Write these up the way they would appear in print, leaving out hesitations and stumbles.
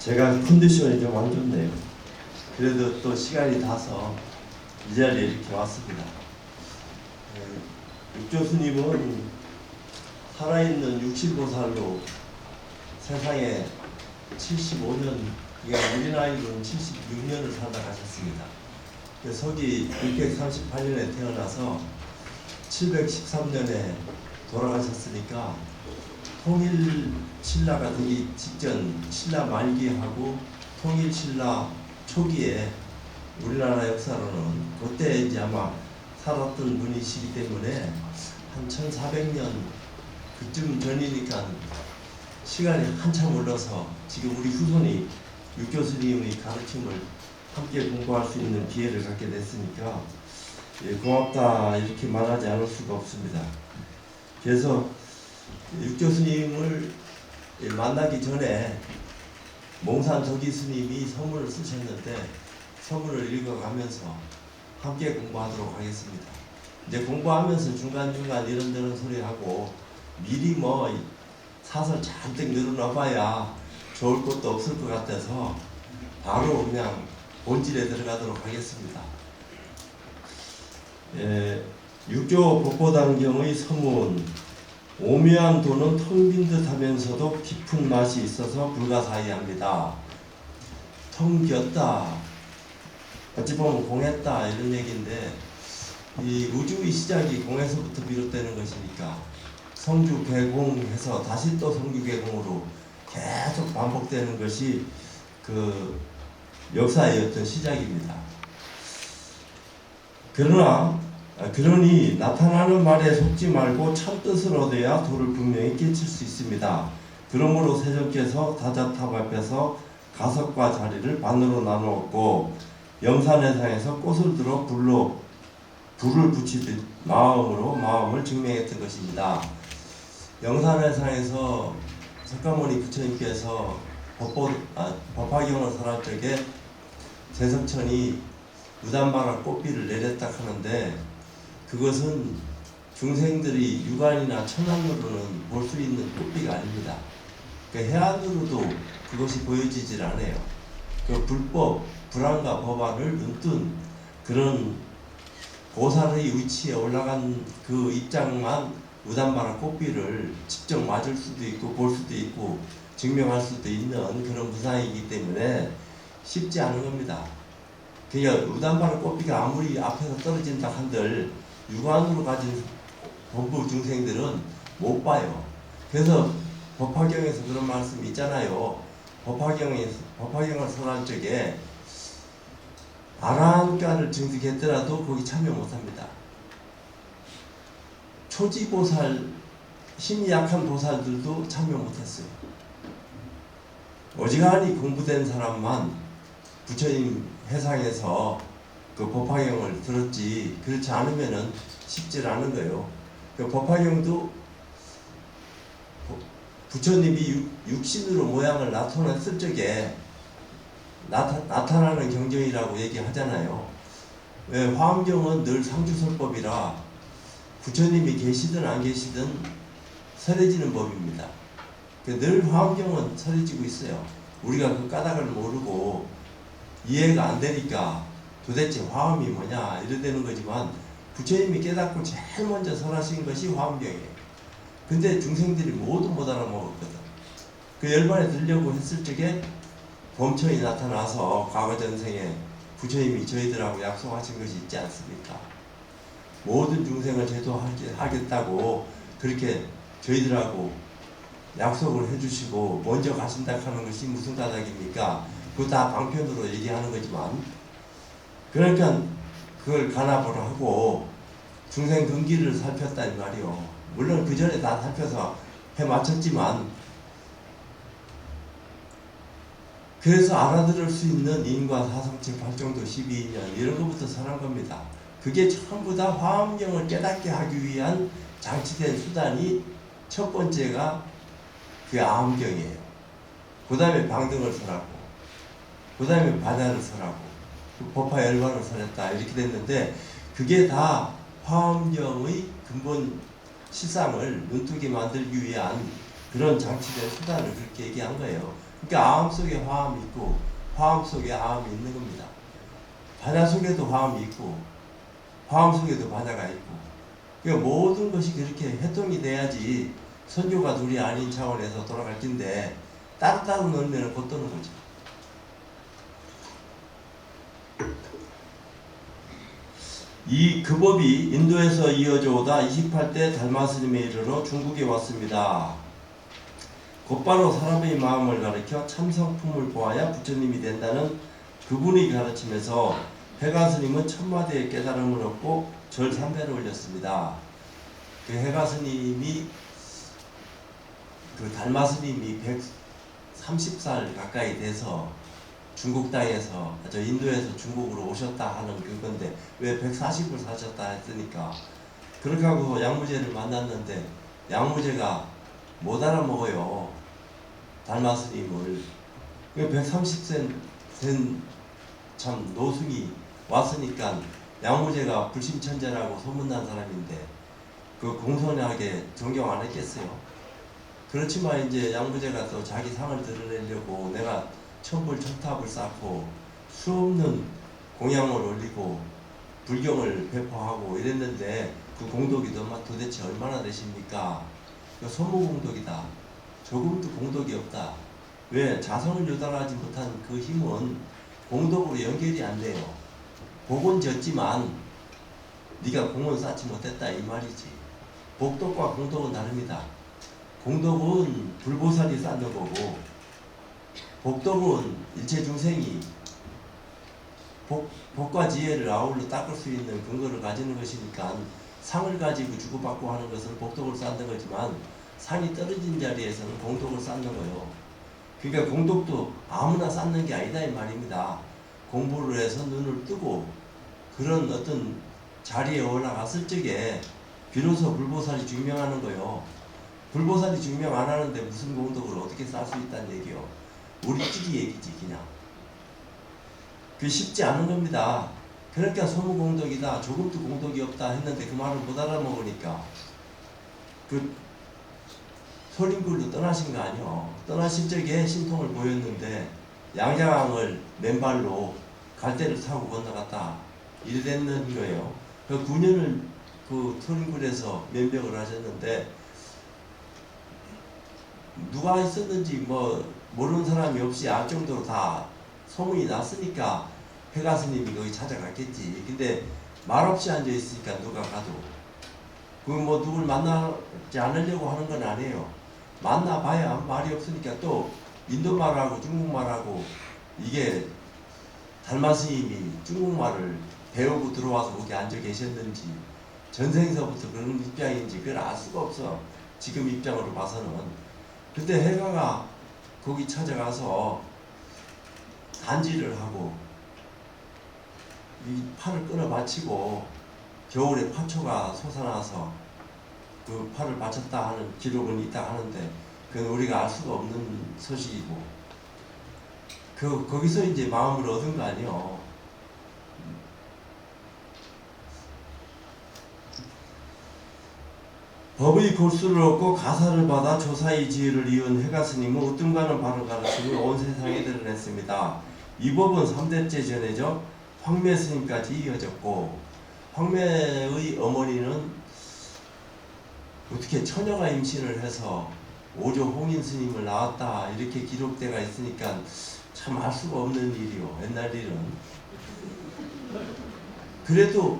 제가 컨디션이 좀 안 좋네요. 그래도 또 시간이 다서 이 자리에 이렇게 왔습니다. 육조스님은 살아있는 육실보살로 세상에 75년, 그러니까 우리 나이로는 76년을 살다 가셨습니다. 서기 638년에 태어나서 713년에 돌아가셨으니까 통일 신라가 되기 직전 신라 말기하고 통일 신라 초기에 우리나라 역사로는 그때 이제 아마 살았던 분이시기 때문에 한 1400년 그쯤 전이니까 시간이 한참 흘러서 지금 우리 후손이 육교스님의 가르침을 함께 공부할 수 있는 기회를 갖게 됐으니까 고맙다 이렇게 말하지 않을 수가 없습니다. 그래서 육교스님을 만나기 전에 몽산 덕이 스님이 서문을 쓰셨는데 서문을 읽어가면서 함께 공부하도록 하겠습니다. 이제 공부하면서 중간중간 이런저런 소리하고 미리 뭐 사설 잔뜩 늘어놔봐야 좋을 것도 없을 것 같아서 바로 그냥 본질에 들어가도록 하겠습니다. 육조 법보당경의 서문. 오묘한 도는 텅 빈 듯 하면서도 깊은 맛이 있어서 불가사의합니다. 텅 비었다, 어찌 보면 공했다 이런 얘기인데, 이 우주의 시작이 공에서부터 비롯되는 것이니까 성주 개공해서 다시 또 성주 개공으로 계속 반복되는 것이 그 역사의 어떤 시작입니다. 그러니 나타나는 말에 속지 말고 참뜻을 얻어야 도를 분명히 깨칠 수 있습니다. 그러므로 세존께서 다자탑 앞에서 가석과 자리를 반으로 나누었고 영산회상에서 꽃을 들어 불을 붙이듯 마음을 증명했던 것입니다. 영산회상에서 석가모니 부처님께서 법화경을 설할 적에 제석천이 무단바라 꽃비를 내렸다 하는데 그것은 중생들이 육안이나 천안으로는 볼 수 있는 꽃비가 아닙니다. 그러니까 해안으로도 그것이 보여지질 않아요. 그 불법, 불안과 법안을 눈뜬 그런 보살의 위치에 올라간 그 입장만 무단바라 꽃비를 직접 맞을 수도 있고 볼 수도 있고 증명할 수도 있는 그런 무상이기 때문에 쉽지 않은 겁니다. 그러니까 무단바라 꽃비가 아무리 앞에서 떨어진다 한들 육안으로 가진 범부 중생들은 못 봐요. 그래서 법화경에서 그런 말씀이 있잖아요. 법화경을 설할 적에 아라한가를 증득했더라도 거기 참여 못합니다. 초지보살, 힘이 약한 보살들도 참여 못했어요. 어지간히 공부된 사람만 부처님 해상에서 그 법화경을 들었지, 그렇지 않으면은 쉽지 않은 거예요. 그 법화경도 부처님이 육신으로 모양을 나타냈을 적에 나타나는 경전이라고 얘기하잖아요. 왜 화엄경은 늘 상주설법이라 부처님이 계시든 안 계시든 설해지는 법입니다. 늘 화엄경은 설해지고 있어요. 우리가 그 까닭을 모르고 이해가 안 되니까 도대체 화엄이 뭐냐 이러되는 거지만 부처님이 깨닫고 제일 먼저 설하신 것이 화엄경이에요. 근데 중생들이 모두 못 알아먹었거든. 그 열반에 들려고 했을 적에 범천이 나타나서 과거 전생에 부처님이 저희들하고 약속하신 것이 있지 않습니까? 모든 중생을 제도하겠다고 그렇게 저희들하고 약속을 해주시고 먼저 가신다 하는 것이 무슨 까닭입니까? 그거 다 방편으로 얘기하는 거지만, 그러니까 그걸 간합을 하고 중생 근기를 살폈단 말이요. 물론 그 전에 다 살펴서 해 맞췄지만, 그래서 알아들을 수 있는 인과 사성체 발정도 12년 이런 것부터 설한 겁니다. 그게 전부 다 화엄경을 깨닫게 하기 위한 장치된 수단이 첫 번째가 그 아엄경이에요. 그 다음에 방등을 설하고, 그 다음에 바다를 설하고, 법화 열반을 설했다 이렇게 됐는데, 그게 다 화엄경의 근본 실상을 눈뜨게 만들기 위한 그런 장치된 수단을 그렇게 얘기한 거예요. 그러니까 암 속에 화음이 있고 화음 속에 암이 있는 겁니다. 바다 속에도 화음이 있고 화음 속에도 바다가 있고, 그러니까 모든 것이 그렇게 해통이 돼야지 선조가 둘이 아닌 차원에서 돌아갈 텐데 따로따로 넣으면 못 도는 거죠. 그 법이 인도에서 이어져 오다 28대 달마스님에 이르러 중국에 왔습니다. 곧바로 사람의 마음을 가르쳐 참성품을 보아야 부처님이 된다는 그분이 가르침에서 해가스님은 천마디의 깨달음을 얻고 절 3배를 올렸습니다. 그 해가스님이 그 달마스님이 130살 가까이 돼서 중국 땅에서 저 인도에서 중국으로 오셨다 하는 그건데 왜 140을 사셨다 했으니까 그렇게 하고 양무제를 만났는데 양무제가 못 알아먹어요. 달마스님을. 130세 된 참 노승이 왔으니까 양무제가 불심천재라고 소문난 사람인데 그 공손하게 존경 안 했겠어요. 그렇지만 이제 양무제가 또 자기 상을 드러내려고 내가 천불 천탑을 쌓고 수없는 공양을 올리고 불경을 배포하고 이랬는데 그 공덕이 도대체 얼마나 되십니까? 그 소무공덕이다. 조금도 공덕이 없다. 왜? 자성을 유달하지 못한 그 힘은 공덕으로 연결이 안 돼요. 복은 졌지만 네가 공은 쌓지 못했다 이 말이지. 복덕과 공덕은 다릅니다. 공덕은 불보살이 쌓는 거고 복덕은 일체 중생이 복과 지혜를 아울러 닦을 수 있는 근거를 가지는 것이니까 상을 가지고 주고받고 하는 것은 복덕을 쌓는 거지만 상이 떨어진 자리에서는 공덕을 쌓는 거예요. 그러니까 공덕도 아무나 쌓는 게 아니다 이 말입니다. 공부를 해서 눈을 뜨고 그런 어떤 자리에 올라갔을 적에 비로소 불보살이 증명하는 거예요. 불보살이 증명 안 하는데 무슨 공덕을 어떻게 쌓을 수 있다는 얘기요. 우리끼리 얘기지 그냥. 그게 쉽지 않은 겁니다. 그러니까 소무공덕이다 조금도 공덕이 없다 했는데 그 말을 못 알아먹으니까 그 소림굴로 떠나신 거 아니요. 떠나실 적에 신통을 보였는데 양장항을 맨발로 갈대를 타고 건너갔다 이랬는 거예요. 그 9년을 그 소림굴에서 면벽을 하셨는데 누가 있었는지 뭐 모르는 사람이 없이 알 정도로 다 소문이 났으니까 해가스님이 거기 찾아갔겠지. 근데 말없이 앉아 있으니까 누가 가도 그 뭐 누굴 만나지 않으려고 하는 건 아니에요. 만나봐야 말이 없으니까 또 인도말하고 중국말하고 이게 달마스님이 중국말을 배우고 들어와서 거기 앉아 계셨는지 전생서부터 그런 입장인지 그걸 알 수가 없어. 지금 입장으로 봐서는. 근데 해가가 거기 찾아가서 단지를 하고 이 팔을 끊어 바치고 겨울에 파초가 솟아나서 그 팔을 바쳤다 하는 기록은 있다 하는데 그건 우리가 알 수가 없는 소식이고 거기서 이제 마음을 얻은 거 아니요. 법의 골수를 얻고 가사를 받아 조사의 지혜를 이은 해가스님은 으뜸가는 바를 가르침을 온 세상에 드러냈습니다. 이 법은 3대째 전해져 황매 스님까지 이어졌고 황매의 어머니는 어떻게 처녀가 임신을 해서 오조 홍인 스님을 낳았다 이렇게 기록대가 있으니까 참 알 수가 없는 일이요. 옛날 일은. 그래도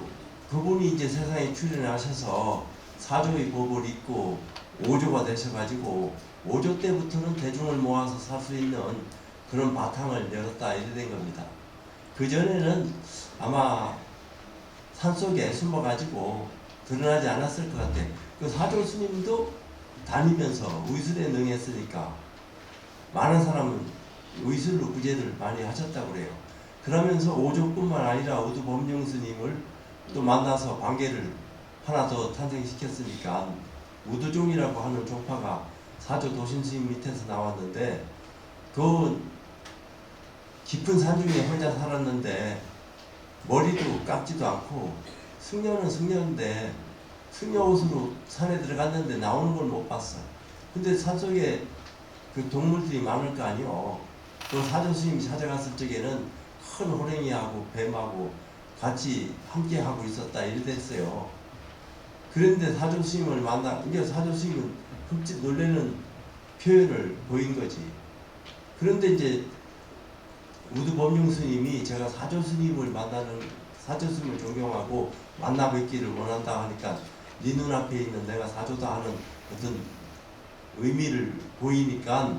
그분이 이제 세상에 출연하셔서 사조의 법을 잇고 오조가 되셔가지고 오조 때부터는 대중을 모아서 살 수 있는 그런 바탕을 열었다 이래 된 겁니다. 그 전에는 아마 산속에 숨어가지고 드러나지 않았을 것 같아. 그 사조 스님도 다니면서 의술에 능했으니까 많은 사람은 의술로 구제를 많이 하셨다고 그래요. 그러면서 오조뿐만 아니라 우두법령 스님을 또 만나서 관계를 하나 더 탄생시켰으니까 우두종이라고 하는 종파가 사조 도심 스님 밑에서 나왔는데 그 깊은 산중에 혼자 살았는데 머리도 깎지도 않고 승려는 승려인데 승려 옷으로 산에 들어갔는데 나오는 걸 못 봤어. 근데 산속에 그 동물들이 많을 거 아니요. 또 사조 스님이 찾아갔을 적에는 큰 호랭이하고 뱀하고 같이 함께 하고 있었다 이랬어요. 그런데 사조 스님을 만나, 이게 사조 스님은 흠칫 놀라는 표현을 보인 거지. 그런데 이제 우두 법륜 스님이 제가 사조 스님을 만나는, 사조 스님을 존경하고 만나 뵙기를 원한다 하니까 네 눈앞에 있는 내가 사조다 하는 어떤 의미를 보이니까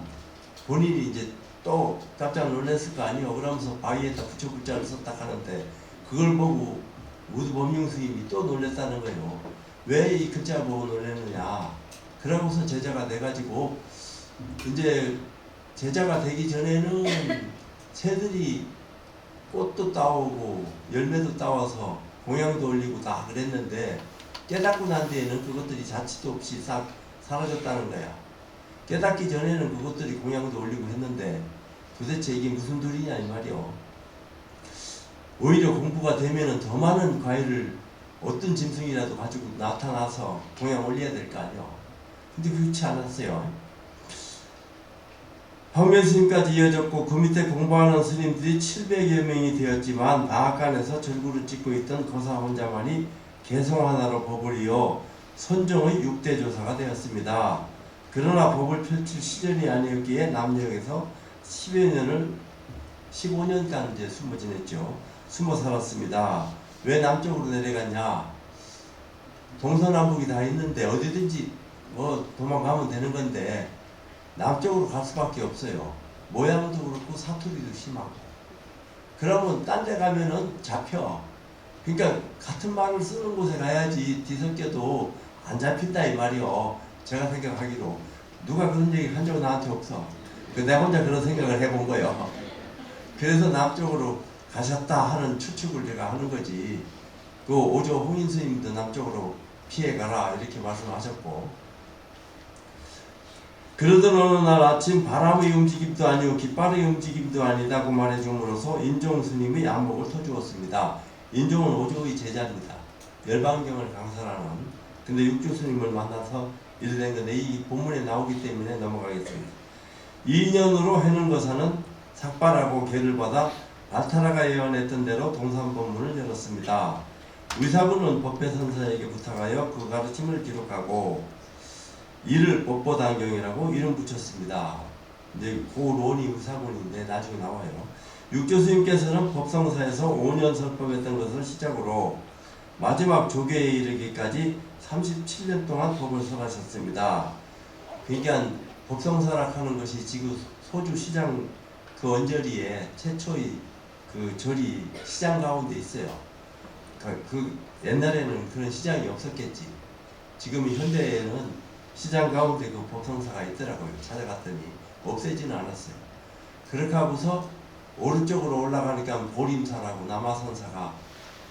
본인이 이제 또 깜짝 놀랐을 거 아니에요. 그러면서 바위에다 붙여 글자를 썼다 하는데 그걸 보고 우두 법륜 스님이 또 놀랐다는 거예요. 왜 이 글자 보고 놀랐느냐. 그러고서 제자가 돼가지고 이제 제자가 되기 전에는 새들이 꽃도 따오고 열매도 따와서 공양도 올리고 다 그랬는데 깨닫고 난 뒤에는 그것들이 자취도 없이 싹 사라졌다는 거야. 깨닫기 전에는 그것들이 공양도 올리고 했는데 도대체 이게 무슨 소리냐 이 말이요. 오히려 공부가 되면은 더 많은 과일을 어떤 짐승이라도 가지고 나타나서 공양 올려야 될 거 아니요. 근데 그렇지 않았어요. 황면 스님까지 이어졌고 그 밑에 공부하는 스님들이 700여 명이 되었지만 방앗간에서 절구를 찍고 있던 거사 혼자만이 개성 하나로 법을 이어 선종의 6대 조사가 되었습니다. 그러나 법을 펼칠 시절이 아니었기에 남녘에서 10여 년을 15년간 이제 숨어 지냈죠. 숨어 살았습니다. 왜 남쪽으로 내려갔냐? 동서남북이 다 있는데 어디든지 뭐 도망가면 되는 건데 남쪽으로 갈 수밖에 없어요. 모양도 그렇고 사투리도 심하고. 그러면 딴 데 가면은 잡혀. 그러니까 같은 말을 쓰는 곳에 가야지 뒤섞여도 안 잡힌다 이 말이요. 제가 생각하기로. 누가 그런 얘기 한 적은 나한테 없어. 내가 혼자 그런 생각을 해본 거예요. 그래서 남쪽으로 가셨다 하는 추측을 제가 하는 거지. 그 오조 홍인 스님도 남쪽으로 피해가라 이렇게 말씀하셨고. 그러던 어느 날 아침 바람의 움직임도 아니고 깃발의 움직임도 아니다고 말해줌으로써 인종 스님의 안목을 터주었습니다. 인종은 오조의 제자입니다. 열반경을 강설하는. 근데 육조 스님을 만나서 이래 된 건데 이 본문에 나오기 때문에 넘어가겠습니다. 2년으로 해능거사는 삭발하고 계를 받아 알타라가 예언했던 대로 동산법문을 열었습니다. 의사부는 법배선사에게 부탁하여 그 가르침을 기록하고 이를 법보단경이라고 이름 붙였습니다. 이제 고론이 의사본인데 나중에 나와요. 육조스님께서는 법성사에서 5년 설법했던 것을 시작으로 마지막 조계에 이르기까지 37년 동안 법을 설하셨습니다. 그러니까 법성사락 하는 것이 지금 소주 시장 그 언저리에 최초의 그 절이 시장 가운데 있어요. 그 옛날에는 그런 시장이 없었겠지. 지금 현대에는 시장 가운데 그 법성사가 있더라고요. 찾아갔더니 없애지는 않았어요. 그렇게 하고서 오른쪽으로 올라가니까 보림사라고 남아선사가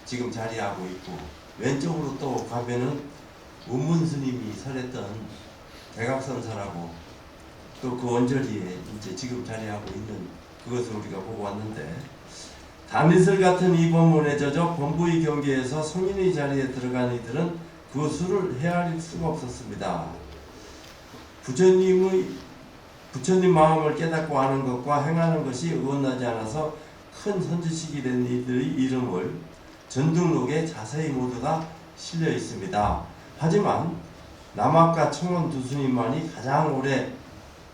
지금 자리하고 있고 왼쪽으로 또 가면은 운문스님이 설했던 대각선사라고 또 그 언저리에 이제 지금 자리하고 있는 그것을 우리가 보고 왔는데 다미슬 같은 이 법문에 젖어 범부의 경계에서 성인의 자리에 들어간 이들은 그 수를 헤아릴 수가 없었습니다. 부처님 마음을 깨닫고 아는 것과 행하는 것이 의원하지 않아서 큰 선지식이 된 이들의 이름을 전등록에 자세히 모두 다 실려 있습니다. 하지만 남학과 청원 두 스님만이 가장 오래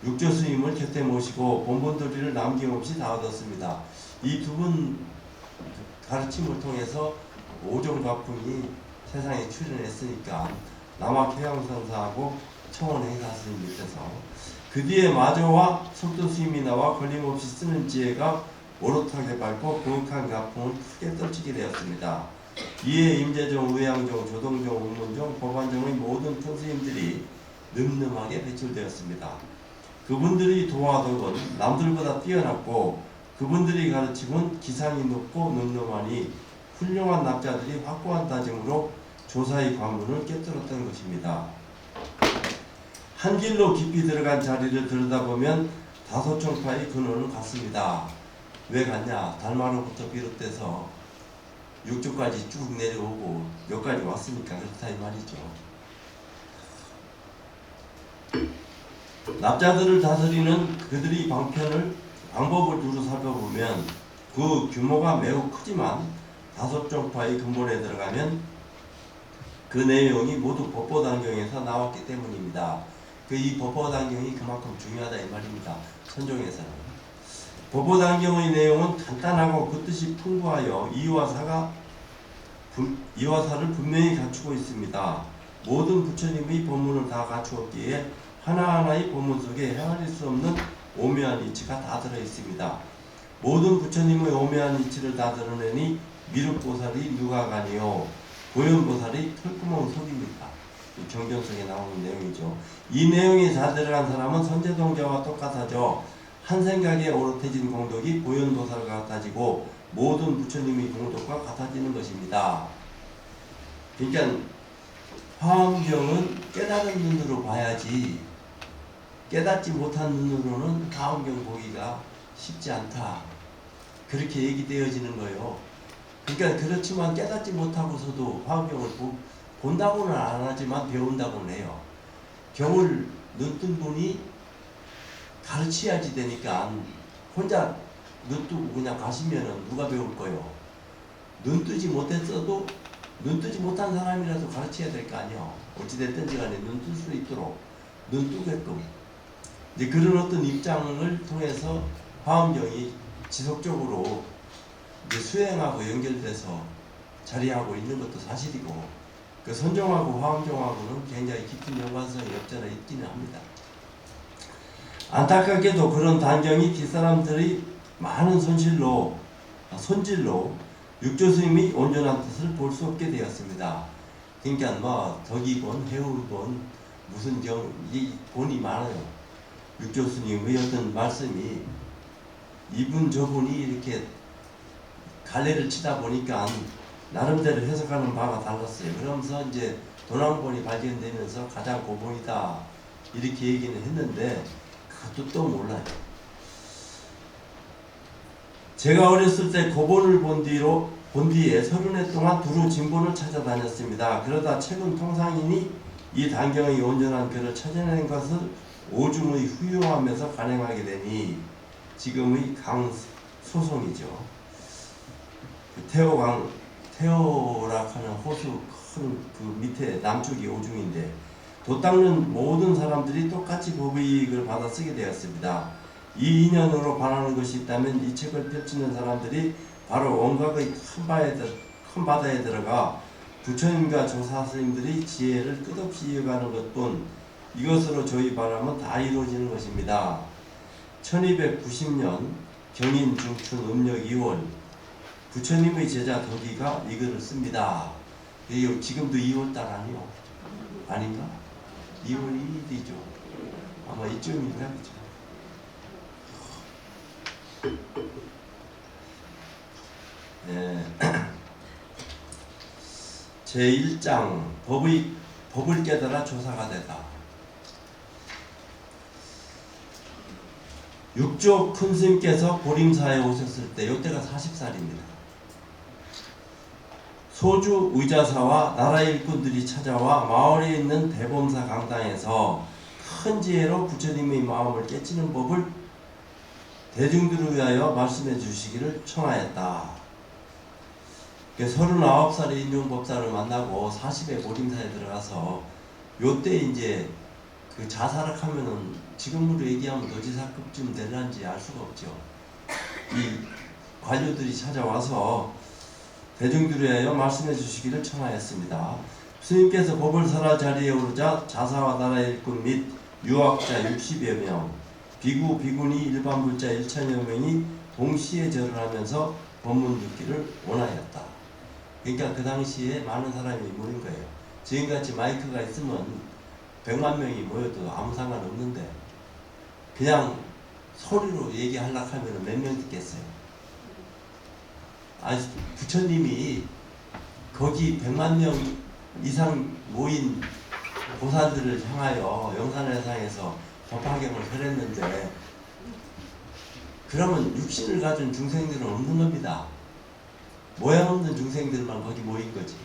육조 스님을 곁에 모시고 본본도리를 남김없이 다 얻었습니다. 이 두 분 가르침을 통해서 오종가풍이 세상에 출현했으니까 남학해양선사하고 청원행사스님께서 그 뒤에 마조와 속도스님이 나와 걸림없이 쓰는 지혜가 오롯하게 밝고 고역한 가풍을 크게 떨치게 되었습니다. 이에 임재종, 의양종, 조동종, 운문종, 법안종의 모든 통스님들이 늠름하게 배출되었습니다. 그분들이 도화덕은 남들보다 뛰어났고 그분들이 가르침은 기상이 높고 늠름하니 훌륭한 납자들이 확고한 따짐으로 조사의 관문을 깨뜨렸던 것입니다. 한 길로 깊이 들어간 자리를 들여다보면 다소청파의 근원은 같습니다. 왜 같냐? 달마로부터 비롯돼서 육조까지 쭉 내려오고 여기까지 왔으니까 그렇다 이 말이죠. 납자들을 다스리는 그들의 방법을 두루 살펴보면 그 규모가 매우 크지만 다섯 종파의 근본에 들어가면 그 내용이 모두 법보단경에서 나왔기 때문입니다. 이 법보단경이 그만큼 중요하다 이 말입니다. 선종에서는. 법보단경의 내용은 간단하고 그 뜻이 풍부하여 이화사를 분명히 갖추고 있습니다. 모든 부처님의 법문을 다 갖추었기에 하나하나의 법문 속에 헤아릴 수 없는 오묘한 이치가 다 들어있습니다. 모든 부처님의 오묘한 이치를 다 드러내니 미륵보살이 누가간이요 고현보살이 털구멍 속입니다. 경전 속에 나오는 내용이죠. 이 내용이 잘 들어간 사람은 선제동자와 똑같아져 한 생각에 오롯해진 공덕이 고현보살과 같아지고 모든 부처님의 공덕과 같아지는 것입니다. 그러니까 화엄경은 깨달은 눈으로 봐야지 깨닫지 못한 눈으로는 화엄경 보기가 쉽지 않다. 그렇게 얘기되어지는 거예요. 그러니까 그렇지만 깨닫지 못하고서도 화엄경을 본다고는 안 하지만 배운다고는 해요. 경을 눈뜬 분이 가르쳐야지 되니까 혼자 눈 뜨고 그냥 가시면은 누가 배울 거예요. 눈 뜨지 못했어도 눈 뜨지 못한 사람이라도 가르쳐야 될 거 아니에요. 어찌됐든지 간에 눈 뜰 수 있도록 눈 뜨게끔 이제 그런 어떤 입장을 통해서 화엄경이 지속적으로 이제 수행하고 연결돼서 자리하고 있는 것도 사실이고 그 선종하고 화엄경하고는 굉장히 깊은 연관성이 없잖아 있기는 합니다. 안타깝게도 그런 단경이 뒷사람들의 많은 손질로 육조스님이 온전한 뜻을 볼 수 없게 되었습니다. 그러니까 뭐 덕이본, 해울본, 무슨 이 본이 많아요. 육조스님의 어떤 말씀이 이분 저분이 이렇게 갈래를 치다 보니까 나름대로 해석하는 바가 달랐어요. 그러면서 이제 도난본이 발견되면서 가장 고본이다 이렇게 얘기는 했는데 그것도 또 몰라요. 제가 어렸을 때 고본을 본 뒤에 30해 동안 두루 진본을 찾아다녔습니다. 그러다 최근 통상인이 이 단경의 온전한 글을 찾아낸 것을 오중의 후유함에서 간행하게 되니 지금의 강소송이죠. 태오락하는 호수 큰 그 밑에 남쪽이 오중인데 도 닦는 모든 사람들이 똑같이 법의익을 받아 쓰게 되었습니다. 이 인연으로 반하는 것이 있다면 이 책을 펼치는 사람들이 바로 원각의 큰 바다에 들어가 부처님과 조사스님들의 지혜를 끝없이 이어가는 것뿐 이것으로 저희 바람은 다 이루어지는 것입니다. 1290년 경인 중춘 음력 2월 부처님의 제자 덕이가 이 글을 씁니다. 지금도 2월달 아니요? 아닌가? 2월 1일이죠. 아마 이쯤인가 그죠? 네. 제1장 법을 깨달아 조사가 되다. 육조 큰 스님께서 보림사에 오셨을 때 이때가 40살입니다. 소주 의자사와 나라 일꾼들이 찾아와 마을에 있는 대범사 강당에서 큰 지혜로 부처님의 마음을 깨치는 법을 대중들을 위하여 말씀해 주시기를 청하였다. 39살의 인중법사를 만나고 40에 보림사에 들어가서 요때 이제 그 자살을 하면은 지금으로 얘기하면 도지사급쯤 되는지 알 수가 없죠. 이 관료들이 찾아와서 대중들을 위하여 말씀해 주시기를 청하였습니다. 스님께서 법을 설할 자리에 오르자 자사와 나라 일꾼 및 유학자 60여 명, 비구, 비구니, 일반 불자 1천여 명이 동시에 절을 하면서 법문 듣기를 원하였다. 그러니까 그 당시에 많은 사람이 모인 거예요. 지금같이 마이크가 있으면 100만 명이 모여도 아무 상관없는데 그냥 소리로 얘기하려고 하면 몇 명 듣겠어요. 부처님이 거기 100만 명 이상 모인 보살들을 향하여 영산회상에서 법화경을 설했는데 그러면 육신을 가진 중생들은 없는 겁니다. 모양 없는 중생들만 거기 모인 거지.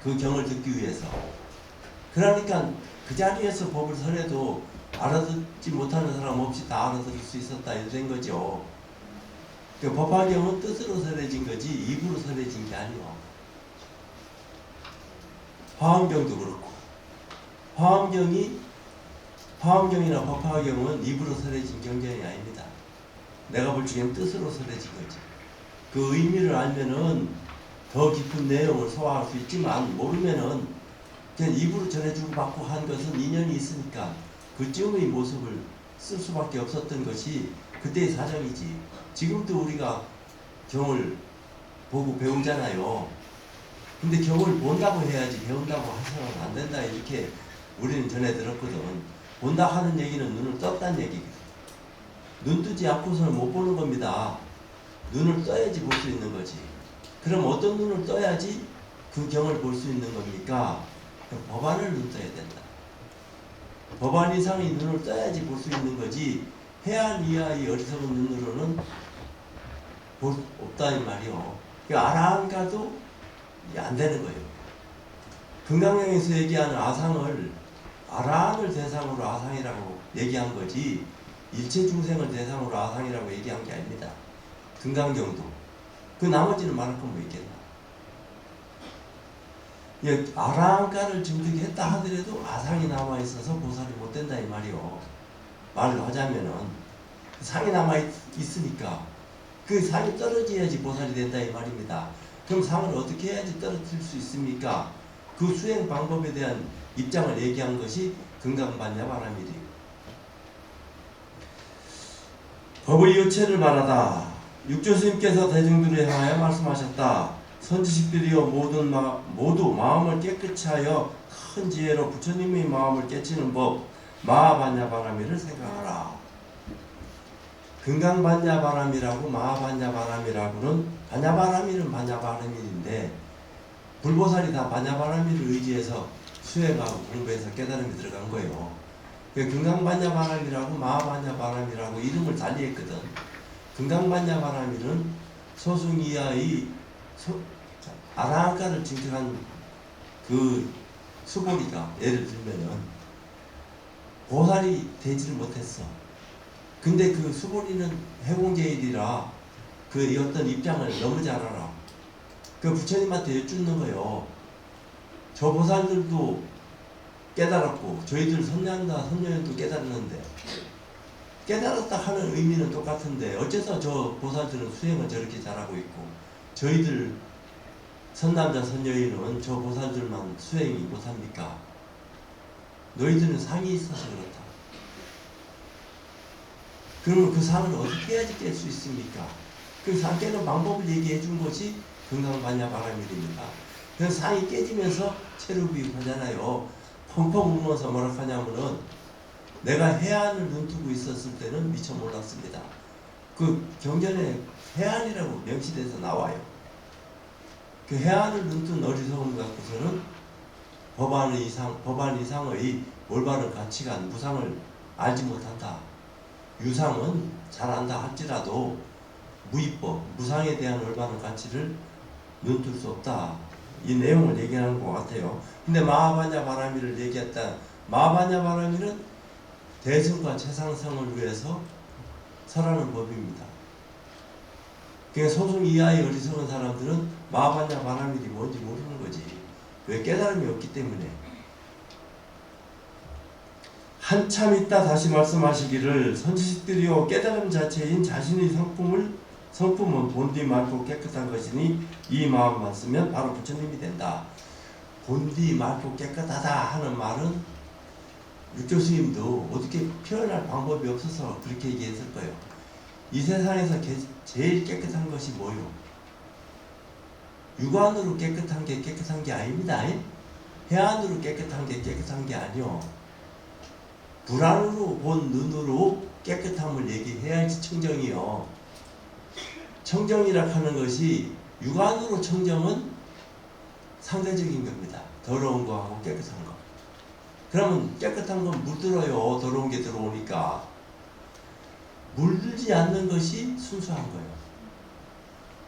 그 경을 듣기 위해서. 그러니까 그 자리에서 법을 설해도 알아듣지 못하는 사람 없이 다 알아들을 수 있었다 이렇게 된 거죠. 그러니까 법화경은 뜻으로 설해진 거지 입으로 설해진 게 아니요. 화엄경도 그렇고 화엄경이나 법화경은 입으로 설해진 경전이 아닙니다. 내가 볼 적엔 뜻으로 설해진 거지. 그 의미를 알면은 더 깊은 내용을 소화할 수 있지만 모르면은 그냥 입으로 전해주고 받고 한 것은 인연이 있으니까 그쯤의 모습을 쓸 수밖에 없었던 것이 그때의 사정이지. 지금도 우리가 경을 보고 배우잖아요. 근데 경을 본다고 해야지 배운다고 해서는 안 된다 이렇게 우리는 전해 들었거든. 본다 하는 얘기는 눈을 떴다는 얘기거든. 눈 뜨지 않고서는 못 보는 겁니다. 눈을 떠야지 볼 수 있는 거지. 그럼 어떤 눈을 떠야지 그 경을 볼 수 있는 겁니까? 법안을 눈 떠야 된다. 법안 이상의 눈을 떠야지 볼 수 있는 거지 해안 이하의 어리석은 눈으로는 볼 수 없다 이 말이요. 아라한 가도 안 되는 거예요. 금강경에서 얘기하는 아상을 아라한을 대상으로 아상이라고 얘기한 거지 일체 중생을 대상으로 아상이라고 얘기한 게 아닙니다. 금강경도. 그 나머지는 말할 건 뭐 있겠나. 아라한가를 증득했다 하더라도 아상이 남아있어서 보살이 못 된다 이 말이요. 말을 하자면은 상이 남아있으니까 그 상이 떨어져야지 보살이 된다 이 말입니다. 그럼 상을 어떻게 해야지 떨어뜨릴 수 있습니까? 그 수행 방법에 대한 입장을 얘기한 것이 금강반야바라밀이에요. 법의 요체를 말하다. 육조스님께서 대중들에 향하여 말씀하셨다. 선지식들이여 모두 마음을 깨끗이 하여 큰 지혜로 부처님의 마음을 깨치는 법 마하반야바라밀을 생각하라. 금강반야바라밀하고 마하반야바라밀하고는 반야바라밀은 반야바라밀인데 불보살이 다 반야바라밀을 의지해서 수행하고 공부해서 깨달음이 들어간 거예요. 금강반야바라밀하고 마하반야바라밀하고 이름을 달리 했거든. 금강반야바라밀은 소승 이하의 아라한가를 증득한 그 수보리가 예를 들면은 보살이 되지를 못했어. 근데 그 수보리는 해공제일이라 그 어떤 입장을 너무 잘 알아. 그 부처님한테 여쭙는 거예요. 저 보살들도 깨달았고 저희들 선녀도 깨달았는데 깨달았다 하는 의미는 똑같은데 어째서 저 보살들은 수행을 저렇게 잘하고 있고 저희들 선남자 선녀인은 저 보살들만 수행이 못합니까? 너희들은 상이 있어서 그렇다. 그러면 그 상을 어떻게 해야지 깰 수 있습니까? 그 상 깨는 방법을 얘기해 준 것이 금강반야바라밀입니다. 그래서 상이 깨지면서 체류비 하잖아요. 펑펑 울면서 뭐라 하냐면은 내가 해안을 눈뜨고 있었을 때는 미처 몰랐습니다. 그 경전에 해안이라고 명시돼서 나와요. 그 해안을 눈뜬 어리석음 갖고서는 법안 이상의 올바른 가치관, 무상을 알지 못한다. 유상은 잘 안다 할지라도 무위법, 무상에 대한 올바른 가치를 눈뜰 수 없다. 이 내용을 얘기하는 것 같아요. 근데 마하반야바라밀을 얘기했다. 마하반야바라밀은 대승과 최상승을 위해서 설하는 법입니다. 그러니까 소승 이하의 어리석은 사람들은 마하반야바라밀이 뭔지 모르는 거지. 왜? 깨달음이 없기 때문에. 한참 있다 다시 말씀하시기를 선지식들이요 깨달음 자체인 자신의 성품은 본디 맑고 깨끗한 것이니 이 마음만 쓰면 바로 부처님이 된다. 본디 맑고 깨끗하다 하는 말은 육조스님도 어떻게 표현할 방법이 없어서 그렇게 얘기했을 거예요. 이 세상에서 제일 깨끗한 것이 뭐요? 육안으로 깨끗한 게 아닙니다. 해안으로 깨끗한 게 아니요. 불안으로 본 눈으로 깨끗함을 얘기해야지 청정이요. 청정이라 하는 것이 육안으로 청정은 상대적인 겁니다. 더러운 거하고 깨끗한 거. 그러면 깨끗한 건 물들어요. 더러운 게 들어오니까. 물들지 않는 것이 순수한 거예요.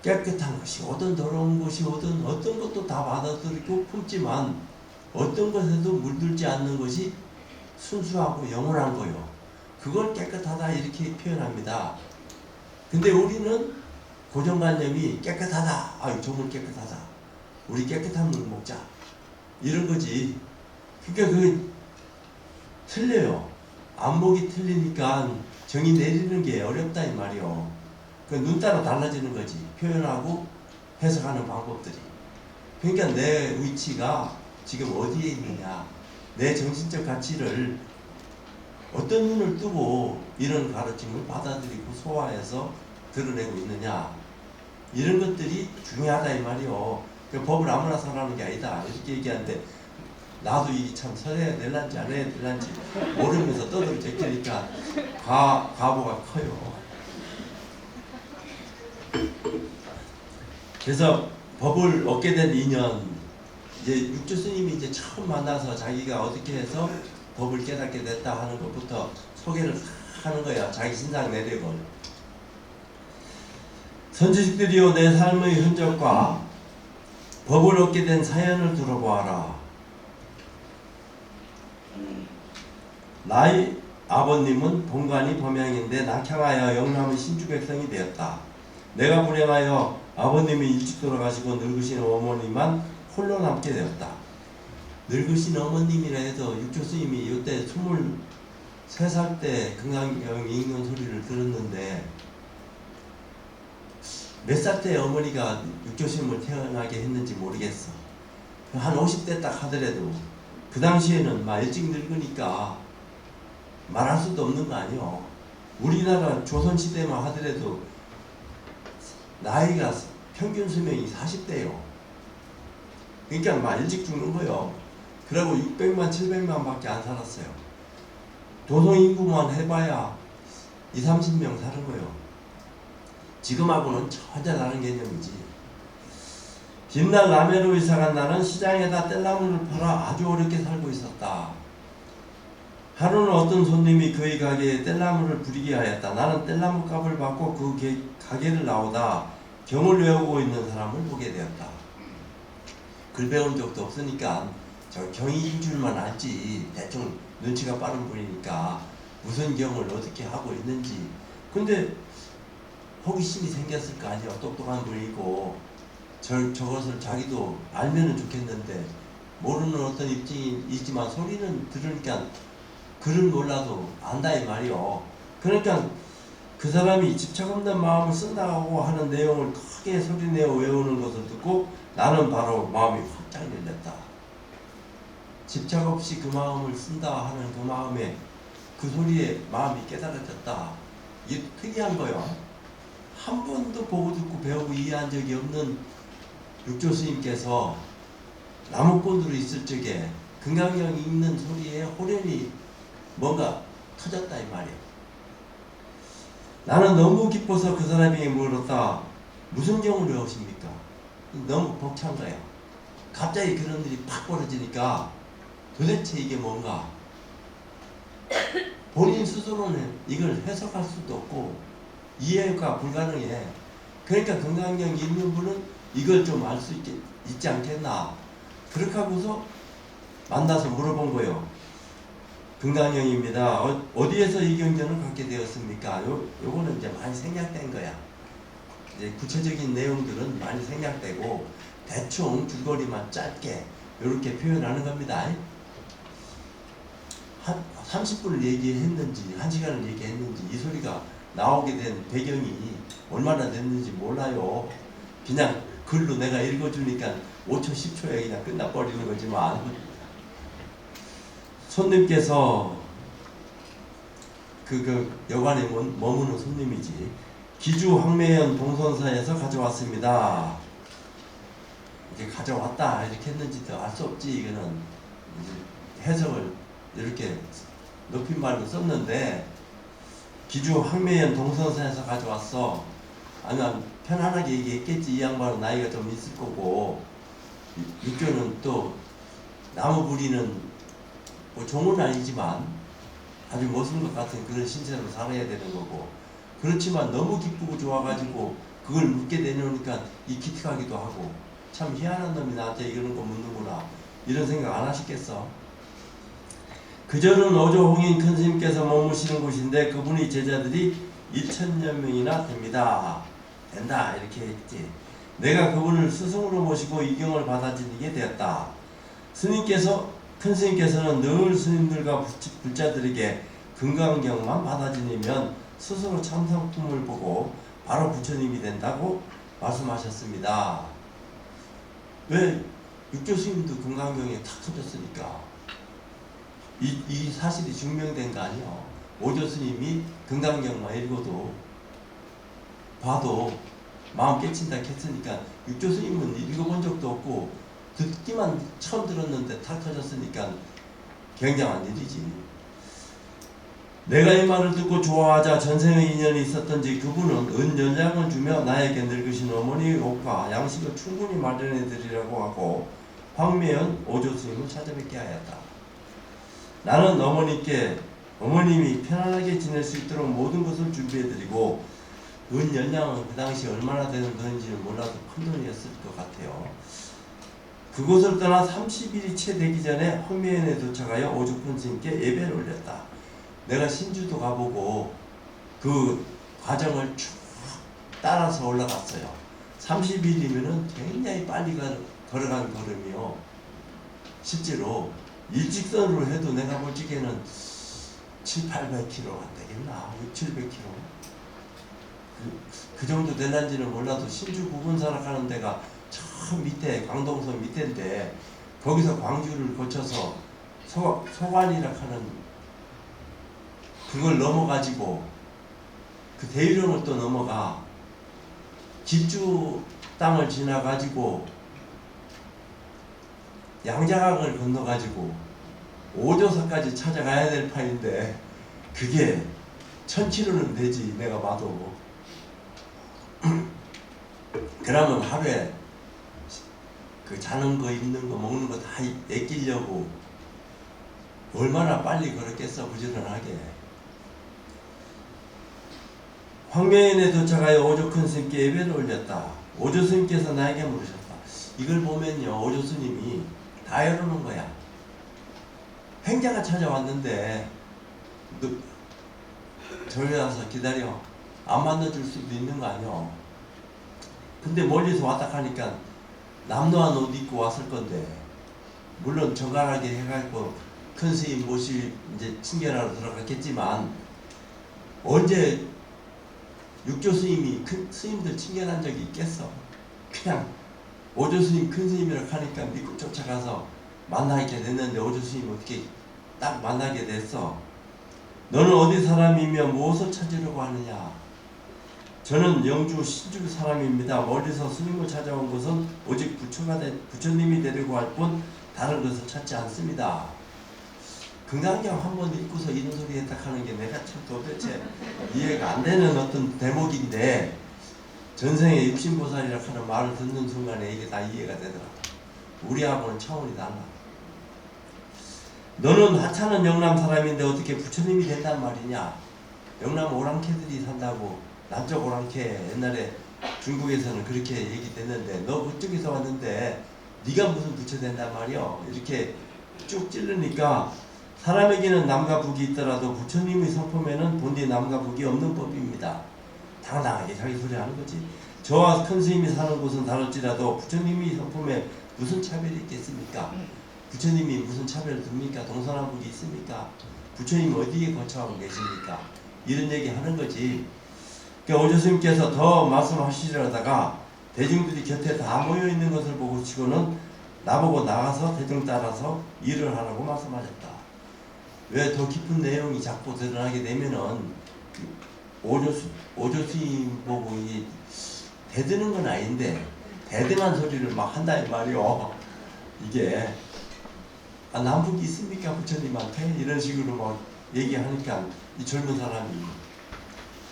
깨끗한 것이 오든 더러운 것이 오든 어떤 것도 다 받아들이고 품지만 어떤 것에도 물들지 않는 것이 순수하고 영원한 거요. 그걸 깨끗하다 이렇게 표현합니다. 근데 우리는 고정관념이 깨끗하다. 아유, 조물 깨끗하다. 우리 깨끗한 물 먹자. 이런 거지. 그러니까 그게 틀려요. 안목이 틀리니까 정의 내리는 게 어렵다 이 말이요. 그 눈 따라 달라지는 거지. 표현하고 해석하는 방법들이. 그러니까 내 위치가 지금 어디에 있느냐. 내 정신적 가치를 어떤 눈을 뜨고 이런 가르침을 받아들이고 소화해서 드러내고 있느냐. 이런 것들이 중요하다 이 말이요. 그 법을 아무나 설하는 게 아니다. 이렇게 얘기하는데 나도 이 참 설해야 될란지 안 해야 될란지 모르면서 떠들어 제끼니까 과보가 커요. 그래서 법을 얻게 된 인연, 이제 육조 스님이 이제 처음 만나서 자기가 어떻게 해서 법을 깨닫게 됐다 하는 것부터 소개를 하는 거야. 자기 신상 내력을. 선지식들이여, 내 삶의 흔적과 법을 얻게 된 사연을 들어보아라. 나의 아버님은 본관이 범양인데 낙향하여 영남의 신주백성이 되었다. 내가 불행하여 아버님이 일찍 돌아가시고 늙으신 어머니만 홀로 남게 되었다. 늙으신 어머님이라 해도 육조 스님이 이때 23살 때 금강경 읽는 소리를 들었는데 몇 살 때 어머니가 육조 스님을 태어나게 했는지 모르겠어. 한 50대 딱 하더라도 그 당시에는 막 일찍 늙으니까 말할 수도 없는 거 아니요. 우리나라 조선시대만 하더라도 나이가 평균 수명이 40대요. 그러니까 막 일찍 죽는 거요. 그리고 600만 700만 밖에 안 살았어요. 도성 인구만 해봐야 20, 30명 사는 거요. 지금하고는 전혀 다른 개념이지. 뒷날 남해로 이사간 나는 시장에다 뗄나무를 팔아 아주 어렵게 살고 있었다. 하루는 어떤 손님이 그의 가게에 뗄나무를 부리게 하였다. 나는 뗄나무 값을 받고 그 가게를 나오다 경을 외우고 있는 사람을 보게 되었다. 글 배운 적도 없으니까 저 경인 줄만 알지 대충 눈치가 빠른 분이니까 무슨 경을 어떻게 하고 있는지. 근데 호기심이 생겼을 거 아니야. 똑똑한 분이고 저것을 자기도 알면은 좋겠는데 모르는 어떤 입증이 있지만 소리는 들으니까 글은 몰라도 안다 이 말이요. 그러니까 그 사람이 집착 없는 마음을 쓴다고 하는 내용을 크게 소리내어 외우는 것을 듣고 나는 바로 마음이 확장 열렸다. 집착 없이 그 마음을 쓴다 하는 그 마음에 그 소리에 마음이 깨달아졌다. 이게 특이한 거요. 한 번도 보고 듣고 배우고 이해한 적이 없는 육조 스님께서 나무꾼으로 있을 적에 금강경 읽는 소리에 호련히 뭔가 터졌다 이 말이에요. 나는 너무 기뻐서 그 사람에게 물었다. 무슨 경을 외우십니까? 너무 벅찬 거야. 갑자기 그런 일이 팍 벌어지니까 도대체 이게 뭔가 본인 스스로는 이걸 해석할 수도 없고 이해가 불가능해. 그러니까 금강경 읽는 분은 이걸 좀 알 수 있지 않겠나. 그렇게 하고서 만나서 물어본 거예요. 금강경입니다. 어디에서 이 경전을 갖게 되었습니까? 요거는 이제 많이 생략된 거야. 이제 구체적인 내용들은 많이 생략되고 대충 줄거리만 짧게 이렇게 표현하는 겁니다. 한 30분을 얘기했는지 1시간을 얘기했는지 이 소리가 나오게 된 배경이 얼마나 됐는지 몰라요. 그냥 글로 내가 읽어주니까 5초 10초에 그냥 끝나버리는 거지만 손님께서 그 여관에 머무는 손님이지. 기주 황매연 동선사에서 가져왔습니다. 이제 가져왔다 이렇게 했는지도 알 수 없지. 이거는 이제 해석을 이렇게 높임말로 썼는데 기주 황매연 동선사에서 가져왔어. 아니면 편안하게 얘기했겠지. 이 양반은 나이가 좀 있을 거고 육교는 또 나무 부리는 뭐 종은 아니지만 아주 멋진 것 같은 그런 신세로 살아야 되는 거고. 그렇지만 너무 기쁘고 좋아가지고 그걸 묻게 되려니까 이 기특하기도 하고 참 희한한 놈이 나한테 이러는 거 묻는구나 이런 생각 안 하시겠어? 그전은 오조홍인 큰 스님께서 머무시는 곳인데 그분의 제자들이 1,000여 명이나 됩니다. 된다 이렇게 했지. 내가 그분을 스승으로 모시고 이경을 받아들이게 되었다. 큰 스님께서는 늘 스님들과 불자들에게 금강경만 받아들이면 스스로 참상품을 보고 바로 부처님이 된다고 말씀하셨습니다. 왜? 육조 스님도 금강경에 탁 터졌으니까. 이 사실이 증명된 거 아니야. 오조 스님이 금강경만 읽어도 봐도 마음 깨친다 했으니까 육조 스님은 읽어본 적도 없고 듣기만 처음 들었는데 탁 터졌으니까 굉장한 일이지. 내가 이 말을 듣고 좋아하자 전생의 인연이 있었던지 그분은 은연장을 주며 나에게 늙으신 어머니의 옷과 양식을 충분히 마련해 드리라고 하고 황매연 오조 스님을 찾아뵙게 하였다. 나는 어머님이 편안하게 지낼 수 있도록 모든 것을 준비해 드리고 은연장은 그 당시 얼마나 되는 돈인지는 몰라도 큰 돈이었을 것 같아요. 그곳을 떠나 30일이 채 되기 전에 황매연에 도착하여 오조 큰 스님께 예배를 올렸다. 내가 신주도 가보고 그 과정을 쭉 따라서 올라갔어요. 30일이면은 굉장히 빨리 걸어간 걸음이요. 실제로 일직선으로 해도 내가 볼 적에는 700, 800km 안 되겠나? 600, 700km. 그 정도 되는지는 몰라도 신주 부근사락 하는 데가 저 밑에 광동선 밑인데 거기서 광주를 거쳐서 소관이라 하는 그걸 넘어가지고 그 대유령을 또 넘어가 집주 땅을 지나가지고 양자강을 건너가지고 오조사까지 찾아가야 될 판인데 그게 1000km는 되지 내가 봐도. 그러면 하루에 그 자는 거 입는 거 먹는 거 다 애끼려고 얼마나 빨리 걸었겠어 부지런하게. 황매연에 도착하여 오조 큰 스님께 예배를 올렸다. 오조 스님께서 나에게 물으셨다. 이걸 보면요 오조 스님이 다 열어놓은 거야. 횡자가 찾아왔는데 너 저기 와서 기다려. 안 만나줄 수도 있는 거 아니야. 근데 멀리서 왔다 가니까 남노한 옷 입고 왔을 건데 물론 정갈하게 해가지고 큰 스님 모시 이제 친견하러 들어갔겠지만 언제 육조 스님이 큰 스님들 친견한 적이 있겠어? 그냥 오조 스님 큰 스님이라고 하니까 믿고 쫓아가서 만나게 됐는데 오조 스님 어떻게 딱 만나게 됐어? 너는 어디 사람이며 무엇을 찾으려고 하느냐? 저는 영주 신주 사람입니다. 멀리서 스님을 찾아온 것은 오직 부처님이 되려고 할 뿐 다른 것을 찾지 않습니다. 금강경 한번 읽고서 이런 소리 했다 하는 게 내가 참 도대체 이해가 안 되는 어떤 대목인데 전생에 육신보살이라고 하는 말을 듣는 순간에 이게 다 이해가 되더라. 우리하고는 차원이 달라. 너는 하찮은 영남 사람인데 어떻게 부처님이 된단 말이냐? 영남 오랑캐들이 산다고 남쪽 오랑캐 옛날에 중국에서는 그렇게 얘기됐는데 너 그쪽에서 왔는데 네가 무슨 부처 된단 말이야? 이렇게 쭉 찌르니까 사람에게는 남과 북이 있더라도 부처님의 성품에는 본디 남과 북이 없는 법입니다. 당당하게 자기 소리 하는 거지. 저와 큰 스님이 사는 곳은 다를지라도 부처님의 성품에 무슨 차별이 있겠습니까? 부처님이 무슨 차별을 둡니까? 동서남북이 있습니까? 부처님 어디에 거처하고 계십니까? 이런 얘기 하는 거지. 그러니까 오조 스님께서 더 말씀하시려다가 대중들이 곁에 다 모여 있는 것을 보고 치고는 나보고 나가서 대중 따라서 일을 하라고 말씀하셨다. 왜 더 깊은 내용이 자꾸 드러나게 되면은 오조 스님 보고 이 대드는 건 아닌데 대등한 소리를 막 한다 이 말이요. 이게 남북이 있습니까 부처님한테 이런 식으로 막 얘기하니까 이 젊은 사람이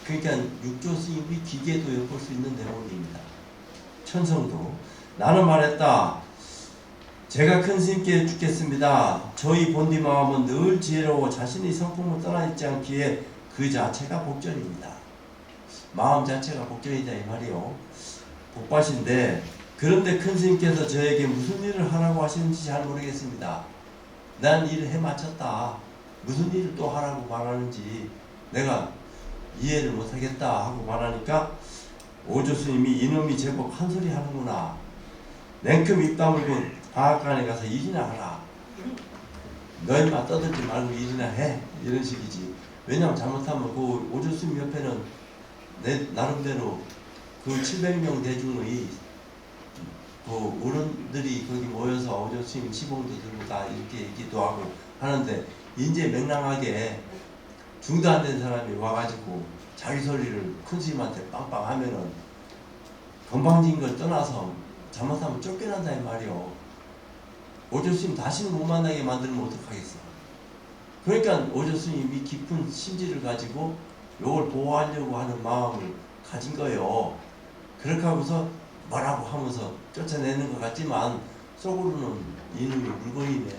그러니까 육조 스님이 기계도 엿볼 수 있는 대목입니다. 천성도 나는 말했다. 제가 큰 스님께 죽겠습니다. 저희 본디 마음은 늘 지혜로워 자신의 성품을 떠나 있지 않기에 그 자체가 복전입니다. 마음 자체가 복전이다 이 말이요. 복밭인데 그런데 큰 스님께서 저에게 무슨 일을 하라고 하시는지 잘 모르겠습니다. 난 일을 해마쳤다. 무슨 일을 또 하라고 말하는지 내가 이해를 못하겠다 하고 말하니까 오조스님이 이놈이 제법 한 소리 하는구나. 냉큼 입 다물고 방앗간에 가서 일이나 하라. 너희만 떠들지 말고 일이나 해. 이런 식이지. 왜냐하면 잘못하면 그 오조스님 옆에는 내 나름대로 그 700명 대중의 그 어른들이 거기 모여서 오조스님 시봉도 들고 다 이렇게 얘기도 하고 하는데 이제 명랑하게 중도 안 된 사람이 와가지고 자기 소리를 큰 스님한테 빵빵 하면은 건방진 걸 떠나서 잘못하면 쫓겨난다 이 말이요. 오조스님 다시는 못 만나게 만들면 어떡하겠어. 그러니까 오조스님이 깊은 심지를 가지고 요걸 보호하려고 하는 마음을 가진 거예요. 그렇게 하고서 뭐라고 하면서 쫓아내는 것 같지만 속으로는 이놈이 물건이네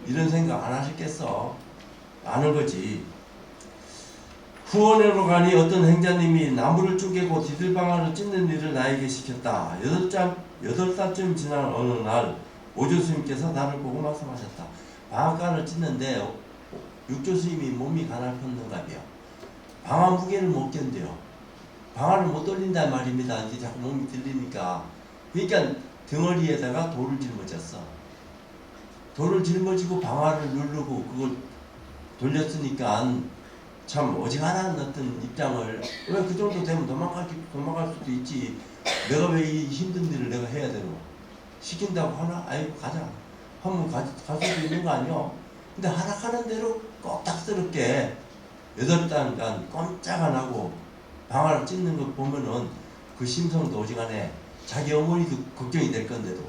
이런 생각 안 하셨겠어. 아는 거지. 후원으로 가니 어떤 행자님이 나무를 쪼개고 디들방아를 찢는 일을 나에게 시켰다. 8달쯤 지난 어느 날 오조스님께서 나를 보고 말씀하셨다. 방앗간을 찢는데 육조스님이 몸이 가난했는가벼. 방아 무게를 못 견뎌요. 방아를 못 돌린단 말입니다. 이제 자꾸 몸이 들리니까. 그러니까 덩어리에다가 돌을 짊어졌어. 돌을 짊어지고 방아를 누르고 그걸 돌렸으니까 참 어지간한 어떤 입장을 왜 그 정도 되면 도망갈 수도 있지. 내가 왜 이 힘든 일을 내가 해야 되노? 시킨다고 하나? 아이고 가자. 하면 갈 수도 있는 거 아니야? 근데 하락하는 대로 꺽닥스럽게 8달간 꼼짝 안 하고 방아를 찢는 걸 보면은 그 심성도 어지간해. 자기 어머니도 걱정이 될 건데도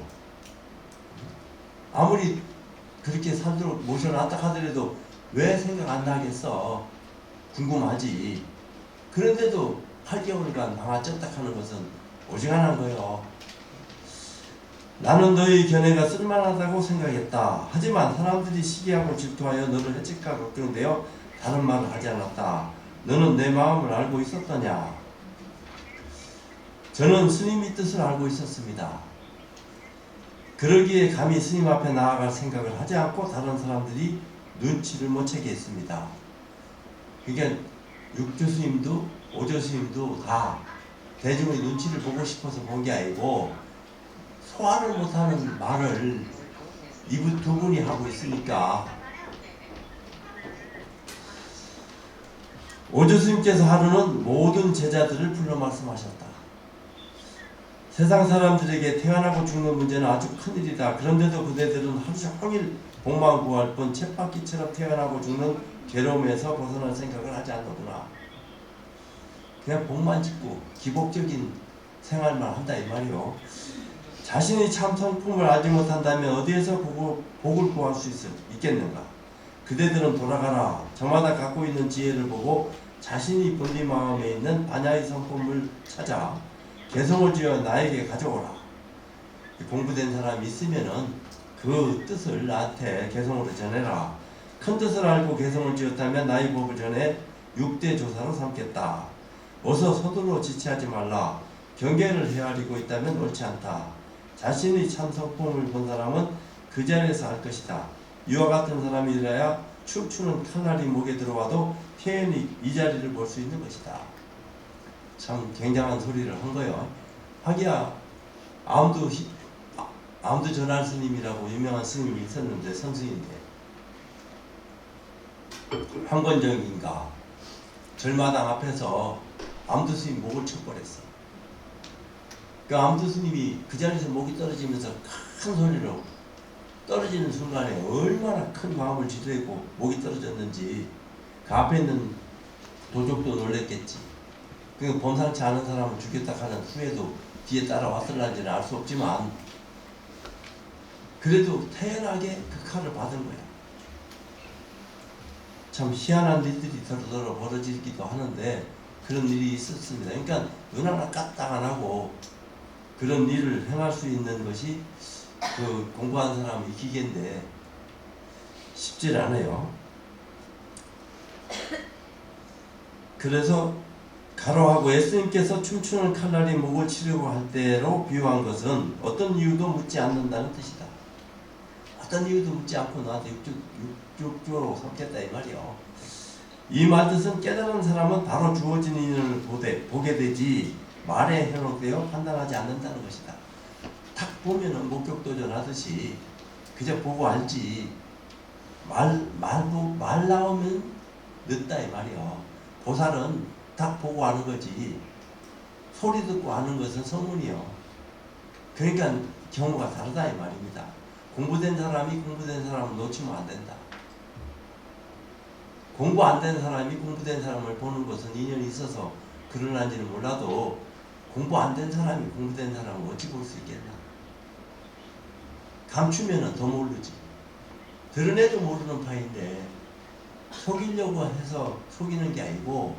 아무리 그렇게 살도록 모셔놨다 하더라도 왜 생각 안 나겠어? 궁금하지. 그런데도 8개월간 방아 쪘다 하는 것은 오지간한 거요. 나는 너의 견해가 쓸만하다고 생각했다. 하지만 사람들이 시기하고 질투하여 너를 해칠까 걱정되어 다른 말을 하지 않았다. 너는 내 마음을 알고 있었더냐? 저는 스님의 뜻을 알고 있었습니다. 그러기에 감히 스님 앞에 나아갈 생각을 하지 않고 다른 사람들이 눈치를 못 채게 했습니다. 그러니까 육조스님도 오조스님도 다 대중의 눈치를 보고 싶어서 본 게 아니고 소화를 못하는 말을 이분 두 분이 하고 있으니까 오조스님께서 하루는 모든 제자들을 불러 말씀하셨다. 세상 사람들에게 태어나고 죽는 문제는 아주 큰일이다. 그런데도 그대들은 하루 종일 복만 구할 뿐 쳇바퀴처럼 태어나고 죽는 괴로움에서 벗어날 생각을 하지 않는구나. 그냥 복만 짓고 기복적인 생활만 한다 이 말이요. 자신이 참 성품을 알지 못한다면 어디에서 복을 구할 수 있겠는가. 그대들은 돌아가라. 저마다 갖고 있는 지혜를 보고 자신이 본디 마음에 있는 반야의 성품을 찾아 개성을 지어 나에게 가져오라. 공부된 사람이 있으면은 그 뜻을 나한테 개성으로 전해라. 큰 뜻을 알고 개성을 지었다면 나의 법을 전해 6대 조사로 삼겠다. 어서 서둘러 지체하지 말라. 경계를 헤아리고 있다면 옳지 않다. 자신의 참 성품을 본 사람은 그 자리에서 할 것이다. 이와 같은 사람이라야 춤추는 칼날이 목에 들어와도 태연히 이 자리를 볼 수 있는 것이다. 참 굉장한 소리를 한 거예요. 하기야 암두 전할 스님이라고 유명한 스님이 있었는데 선생인데 황건정인가 절마당 앞에서 암두 스님 목을 쳐버렸어. 그 암두 스님이 그 자리에서 목이 떨어지면서 큰 소리로 떨어지는 순간에 얼마나 큰 마음을 지도했고 목이 떨어졌는지 그 앞에 있는 도족도 놀랬겠지. 그 범상치 않은 사람을 죽였다 하는 후에도 뒤에 따라왔을런지는 알 수 없지만 그래도 태연하게 그 칼을 받은 거야. 참 희한한 일들이 더러더러 벌어지기도 하는데 그런 일이 있었습니다. 그러니까 눈 하나 까딱 안 하고 그런 일을 행할 수 있는 것이 그 공부한 사람의 기계인데 쉽지 않아요. 그래서 가로하고 예수님께서 춤추는 칼날이 목을 치려고 할 때로 비유한 것은 어떤 이유도 묻지 않는다는 뜻이다. 어떤 이유도 묻지 않고 너한테 육족으로 삼겠다 이 말이요. 이 말뜻은 깨달은 사람은 바로 주어진 인연을 보게 되지 말에 현혹되어 판단하지 않는다는 것이다. 딱 보면은 목격도전 하듯이 그저 보고 알지 말 나오면 늦다 이 말이요. 보살은 딱 보고 아는 거지 소리 듣고 아는 것은 성문이요. 그러니까 경우가 다르다 이 말입니다. 공부된 사람이 공부된 사람을 놓치면 안 된다. 공부 안 된 사람이 공부된 사람을 보는 것은 인연이 있어서 그러는지는 몰라도 공부 안 된 사람이 공부된 사람을 어찌 볼 수 있겠나. 감추면은 더 모르지. 드러내도 모르는 파인데 속이려고 해서 속이는 게 아니고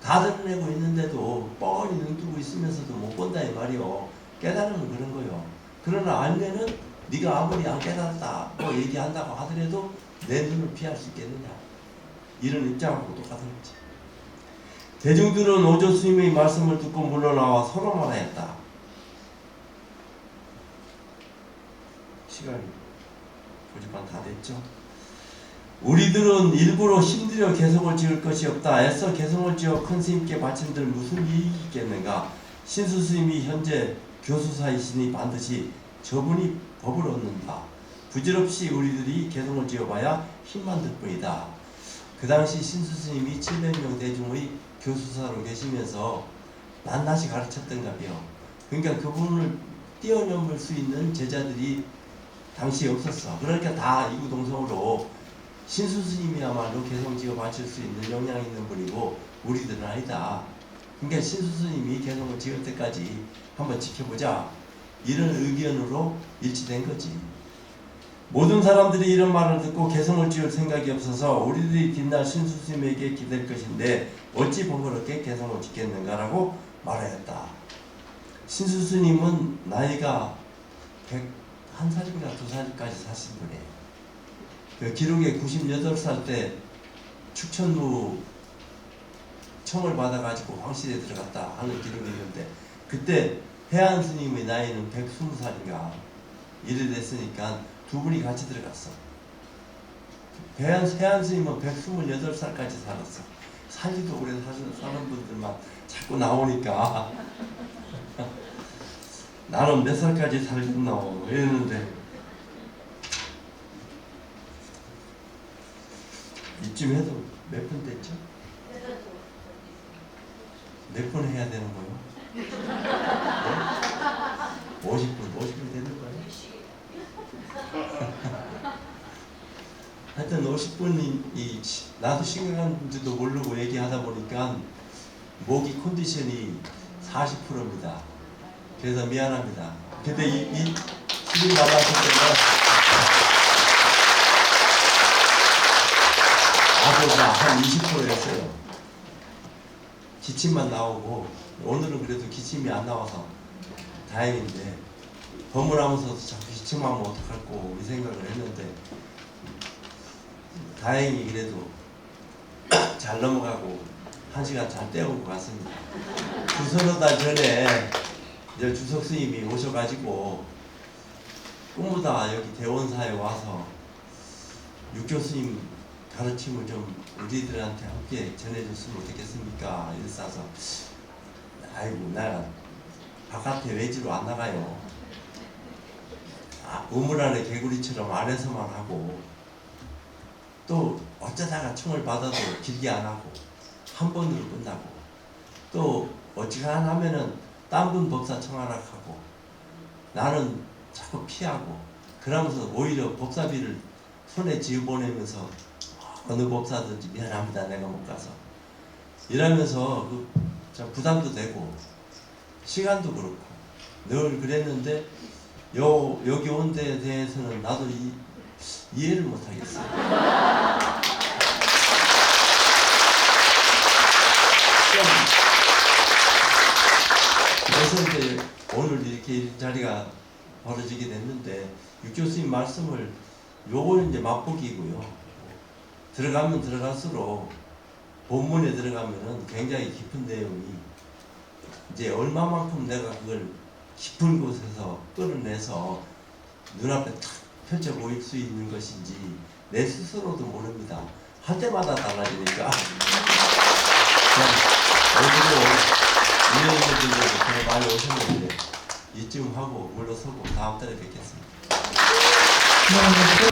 다 드러내고 있는데도 뻔히 눈 뜨고 있으면서도 못 본다 이 말이요. 깨달으면 그런 거요. 그러나 알면은 네가 아무리 안 깨달았다고 얘기한다고 하더라도 내 눈을 피할 수 있겠느냐. 이런 입장하고 똑같은 거지. 대중들은 오조 스님의 말씀을 듣고 물러나와 서로 말하였다. 시간이 고집반 다 됐죠. 우리들은 일부러 힘들여 개성을 지을 것이 없다. 애써 개성을 지어 큰 스님께 바친들 무슨 이익이 있겠는가. 신수 스님이 현재 교수사이시니 반드시 저분이 법을 얻는다. 부질없이 우리들이 개성을 지어봐야 힘만 들 뿐이다. 그 당시 신수 스님이 700명 대중의 교수사로 계시면서 낱낱이 가르쳤던가며. 그러니까 그분을 뛰어넘을 수 있는 제자들이 당시에 없었어. 그러니까 다 이구동성으로 신수 스님이야말로 개성 지어 바칠 수 있는 역량이 있는 분이고 우리들은 아니다. 그러니까 신수 스님이 개성을 지을 때까지 한번 지켜보자. 이런 의견으로 일치된 거지. 모든 사람들이 이런 말을 듣고 개성을 지을 생각이 없어서 우리들이 뒷날 신수 스님에게 기댈 것인데 어찌 번거롭게 개성을 짓겠는가라고 말하였다. 신수 스님은 나이가 101살인가 2살까지 사신 분이에요. 그 기록에 98살 때 축천루 청을 받아가지고 황실에 들어갔다 하는 기록이 있는데 그때 해안 스님의 나이는 120살인가 이래 됐으니까 두 분이 같이 들어갔어. 해안 스님은 128살까지 살았어. 살기도 오래 사는 분들만 자꾸 나오니까 나는 몇 살까지 살겠나 이랬는데 이쯤 해도 몇 분 됐죠? 몇 분 해야 되는 거예요? 네? 50분 되는 거예요? 하여튼 50분이 나도 심각한지도 모르고 얘기하다 보니까 모기 컨디션이 40%입니다. 그래서 미안합니다. 근데 이 수빈 나가실 때는 아보다 한 20%였어요. 기침만 나오고 오늘은 그래도 기침이 안 나와서 다행인데 법문하면서 자꾸 기침하면 어떡할꼬 이 생각을 했는데 다행히 그래도 잘 넘어가고 1시간 잘 때우고 갔습니다. 두서너 달 전에 이제 주석 스님이 오셔가지고 꿈보다 여기 대원사에 와서 육조 스님 가르침을 좀 우리들한테 함께 전해줬으면 어떻겠습니까? 이랬어서 아이고 나 바깥에 외지로 안 나가요. 우물 안에 개구리처럼 안에서만 하고 또 어쩌다가 청을 받아도 길게 안 하고 한 번으로 끝나고 또 어지간하면은 딴 분 법사 청하락하고 나는 자꾸 피하고 그러면서 오히려 법사비를 손에 쥐어보내면서 어느 법사든지 미안합니다 내가 못 가서 이러면서 부담도 되고 시간도 그렇고 늘 그랬는데 여기 온 데에 대해서는 나도 이해를 못 하겠어요. 그래서 이제 오늘 이렇게 자리가 벌어지게 됐는데 육조스님 말씀을 요거는 이제 맛보기고요. 들어가면 들어갈수록 본문에 들어가면은 굉장히 깊은 내용이 이제 얼마만큼 내가 그걸 깊은 곳에서 끌어내서 눈앞에 탁 펼쳐 보일 수 있는 것인지 내 스스로도 모릅니다. 할 때마다 달라지니까. 오늘은 위원님들도 많이 오셨는데 이쯤 하고 물러서고 다음 달에 뵙겠습니다. 네,